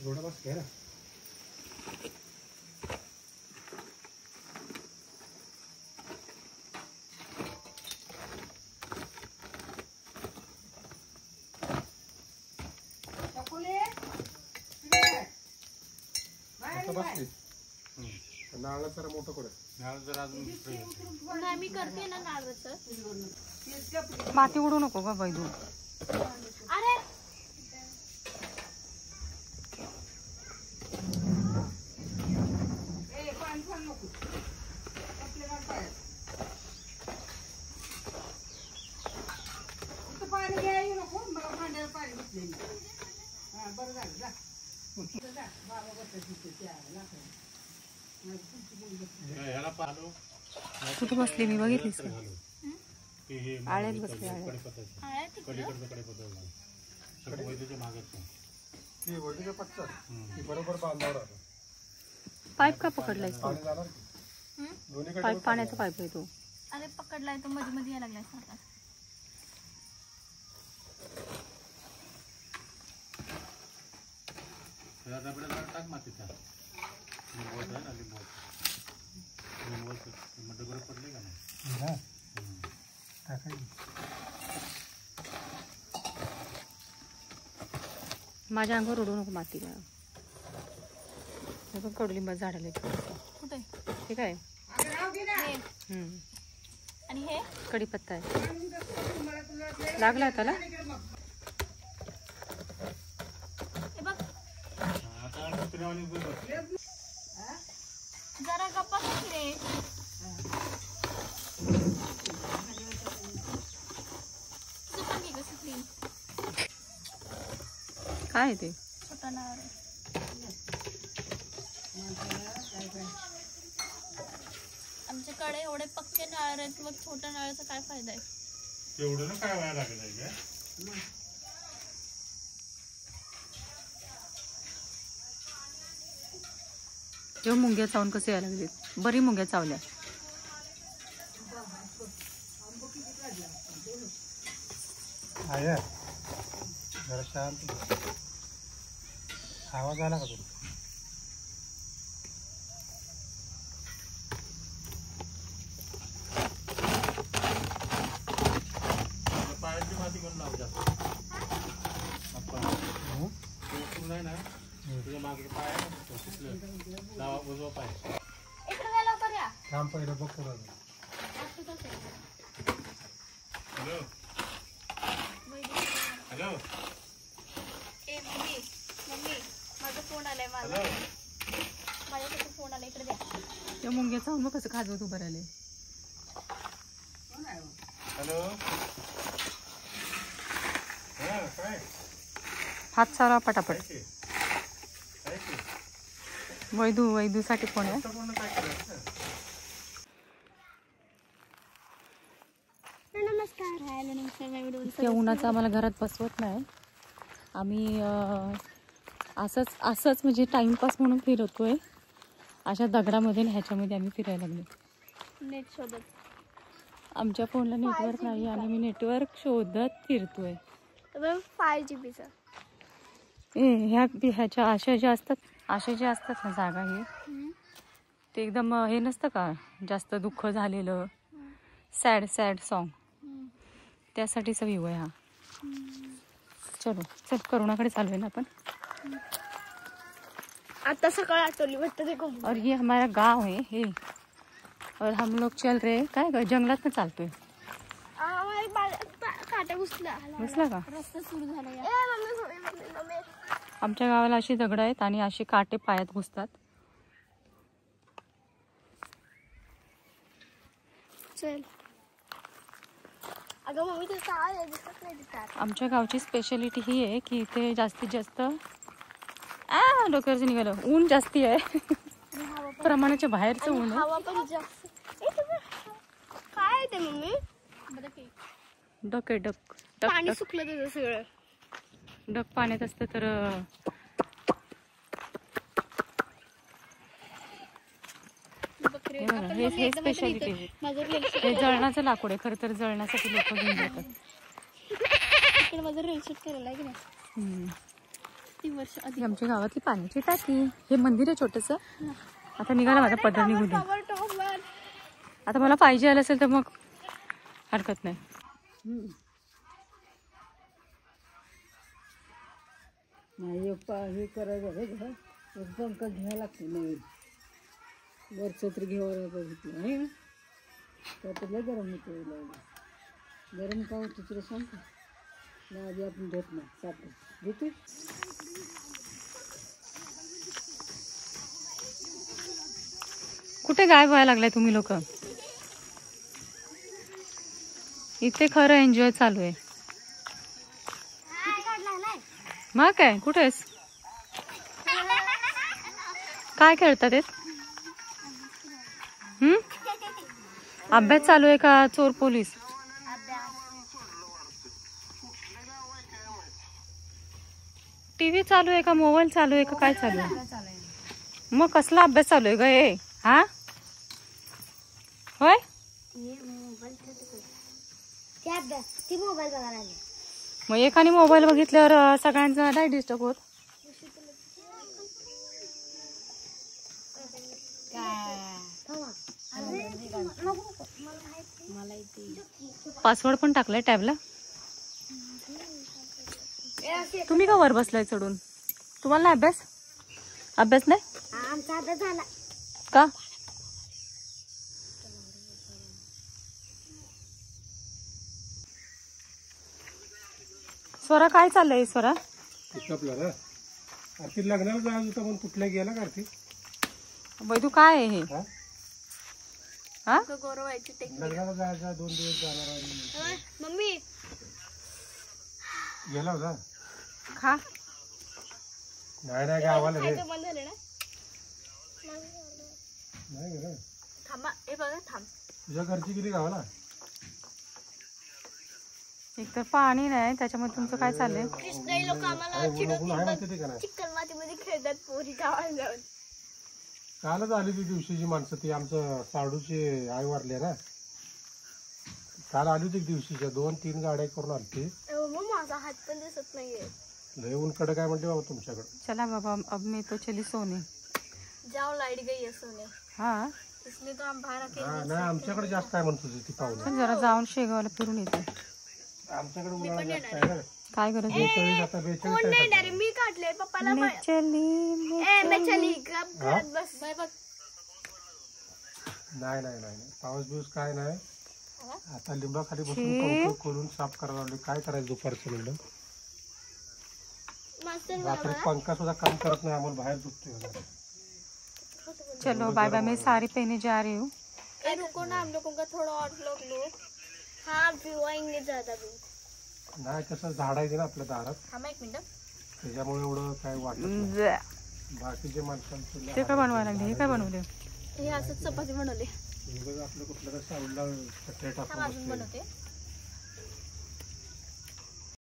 थोड़ा बस कह रहा नारळ जरा मोठं कर. नारळ जरा अजून नाही मी करते ना नारळाचं. माती उडू नको ग वैदू. अरे पाणी घ्यायला नको मला भांड्याला पाणी घेतलेलं. हा बरं झालं जा. बाबा कुठे बसली मी बघितलीस का? आळ्यात बसली. बरोबर बांधावर पाईप का पकडलायस तू? पाईप पाण्याचा पाईप आहे तो. अरे पकडलाय तो मध्ये मध्ये यायला लागलाय सारखा. टाक मातीचा लिंबू आहे ना लिंबू डबर पडले का नाही माझ्या अंगावर उडू नको मातीला. हे पण कडुलिंबा झाडाला कुठे हे काय आणि हे कढीपत्ता आहे. लागला त्याला जरा गप्पा रे. काय ते छोटा नारळ आमच्याकडे एवढे पक्के नारळ आहेत मग छोट्या नारळाचा काय फायदा आहे? एवढं ना काय व्हायला लागत आहे काय? जेव्हा मुंग्या चावून कसे यायला लागले. बरी मुंग्या चावल्या. जरा शांत आवाज आला का तुला? पायाची माती करून लाव जास्त नाही ना तुझ्या मागे पाय लावा उजवा पाय. इकडे लवकर या. थांब पहिलं बघ कोण. हॅलो हॅलो ए मम्मी मम्मी माझा फोन आलाय. माझ्याकडे फोन आलाय. इकडे द्या. त्या मुंग्या चावून मग कसं खाजवत उभं राहिले. हॅलो काय हात सारा पटापट. वैदूसाठी फोन आहे. नमस्कार. उन्हाचं आम्हाला घरात बसवत नाही. आम्ही असंच म्हणजे टाइमपास म्हणून फिरतोय. अशा दगडामध्ये ह्याच्यामध्ये आम्ही फिरायला लागलो. नेट शोधत. आमच्या फोनला नेटवर्क नाही आणि मी नेटवर्क शोधत फिरतोय. 5GB ह्याच्या अशा ज्या असतात ना जागा हे ते एकदम हे नसतं का जास्त दुःख झालेलं सॅड सॉन्ग त्यासाठीचा व्ह्यू आहे हा. चलो चल करुणाकडे चालू आहे ना आपण. आता सकाळ आठवली वाटतं ते. और ये हमारा गांव है हे और हम लोग चल रहे काय जंगलात ना चालतोय. काटा घुसला का रस्ता सुरू झाला. आमच्या गावाला अशी दगड आहेत आणि अशी काटे पायात घुसतात. चल अगं मम्मी ते काय दिसत नाही तिथं. आमच्या गावची स्पेशालिटी ही आहे की इथे जास्तीत जास्त डोक्यावरचं निघालं ऊन जास्ती आहे. प्रमाणाच्या बाहेरचं ऊन हवा पण जास्त. काय आहे ते मम्मी? डक पाणी सुकलं त्याचं सगळं. डक पाण्यात असतं तर हे स्पेशालिटी. हे जळणाचं लाकूड आहे खरं तर. जळण्यासाठी लोक घेऊन जातात. तिकडे माझं रील शूट केलेलं आहे की नाही हम्म. 3 वर्ष आधी. ही आमच्या गावातली पाण्याची टाकी. हे मंदिर आहे छोटंसं. आता निघाला माझा पदर निघू दे. टॉवर आता मला पाहिजे आलं असेल तर मग हरकत नाही. नाही हे करायचं आहे पंखा घ्यायला लागतो नवीन वरचं तर घ्यावं बघितलं आहे ना त्यात लय गरम होतं गरम का होतं तुला सांगतो ना आधी आपण धुत नाही सापड धुते कुठे गायब व्हायला लागलाय तुम्ही लोक? इथे खरं एन्जॉय चालू आहे. मग काय कुठेस? काय खेळतात? अभ्यास चालू आहे का चोर पोलीस? टीव्ही चालू आहे का मोबाईल चालू आहे का काय चालू आहे? मग कसला अभ्यास चालू आहे ग हे? हा होय मग एकाने मोबाईल बघितल्यावर सगळ्यांचा नाही डिस्टर्ब होत. पासवर्ड पण टाकलाय टॅबला. तुम्ही का वर बसलाय चढून? तुम्हाला नाही अभ्यास नाही का? स्वरा काय चाललंय? स्वरा आपल्याला आरती लग्नाला जायचं होतं पण कुठल्या गेला का आरती? वैदू काय आहे हे? हा गौरव व्हायची टेक्निक. लग्नाला जायचं 2 दिवस जाणार आहे. मम्मी गेला होता खा. नाही गावाला रे. खायचं बंद झालं ना. नाही गेलं. थांबा हे बघा थांब. तुझ्या घरची गेली गावाला? एक तर पाणी नाही त्याच्यामध्ये तुमचं काय चाललंय? कृष्णाई लोक आम्हाला चिडवतात चिकन मातीमध्ये खेळतात पोरी गावाला जाऊन. कालच आली ती दिवशीची माणसं ती आमचं साडूची आई वारली ना. काल आली होती दिवशीच्या 2-3 गाड्या करून आलती. मग माझा हात पण दिसत नाहीये. लय ऊनकडे काय म्हणते बाबा तुमच्याकडे? चला बाबा अब मैं तो चली सोने. जाओ लाईट गई है सोने. हा इसलिए तो हम बाहर आके नाही आमच्याकडे जास्त काय म्हणत होती ती पाहुणे. चल जरा जाऊन शेगावला फिरून येते. आमच्याकडे उन्हाळा जास्त आहे ना. काय गरज? 42 कोण नाही येणार मी काढले पप्पाला. मैं चली घरात बस. बघ नाही पाऊस बिऊस काय नाही. आता लिंबाखाली बसून पंख खोलून साफ करायला लागले. काय करायचं दुपारचं म्हणलं. रात्री पंखा सुद्धा काम करत नाही आम्हाला बाहेर झोपतोय. चलो बाय बाय. मैं साड़ी पहने जा रही हूँ. रुको ना हम लोगों का थोड़ा और लो. हाँ व्यू आएंगे ज्यादा भी. नाही कसं झाडायचे ना आपल्या दारात. थांबा 1 मिनिट. त्याच्यामुळे एवढं काय वाटत नाही. बाकीचे माणसांचे ते काय बनवायला लागले? हे काय बनवले? हे असंच चपाती बनवले. आपलं कुठलं तर साऊंडला थांब अजून बनवते.